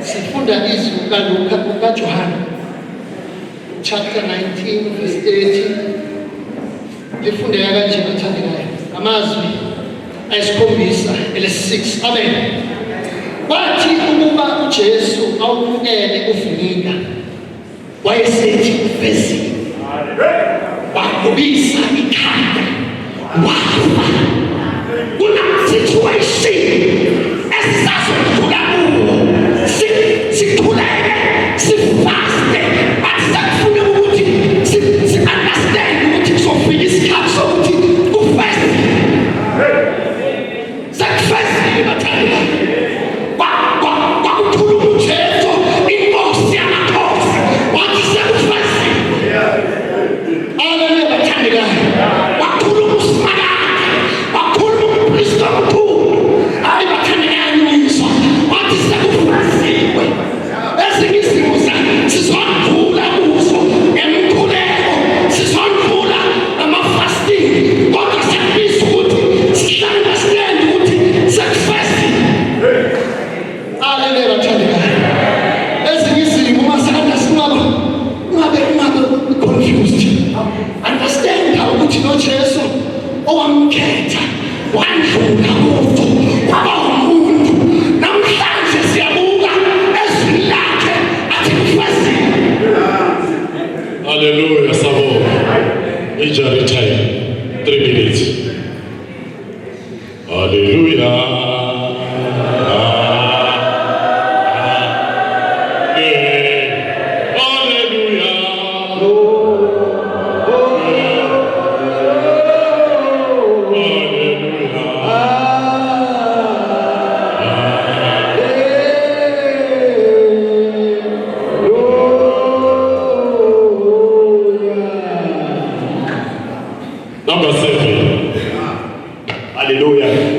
Sifunda izwi kaJohana chapter 19 verse 30. Lifundeka kanje bathandekayo. Amazwi ayisikhombisa ele6. Amen. Wathi ukuba uJesu awumkele uVunika wayesethi ufezile. Wakubisa ikhanda wafa. Kuna situation esizasudlula kuwo. Sikhuleke, sifaste, asifune ukuthi si-understand ukuthi kuzofika isikhathi sokuthi ufeste. Sakufestile bathandekayo. Kwakuthula uJesu inkosi yamakhosi wathi sekufestile. Haleluya bathandekayo. Wakhuluma uSimakade, wakhuluma uMpristi omkhulu. Hayi bathandekayo uyiswa wathi sekufestile. Ezingizimuza sizondlula kuzo emkhuleko, sizondlula ama-fasting, kodwa siyabizwa ukuthi sihlale stand ukuthi sekufestile. Haleluya bathandekayo. Ezingizimu ungabe confused. Understand ukuthi noJesu owamkhetha wandlula kuzo waba umuntu. Namhlanje siyabuka ezwini lakhe athi kufestile. Hallelujah, sabo. Injury time, 3 minutes. Hallelujah. Number 7. Hallelujah.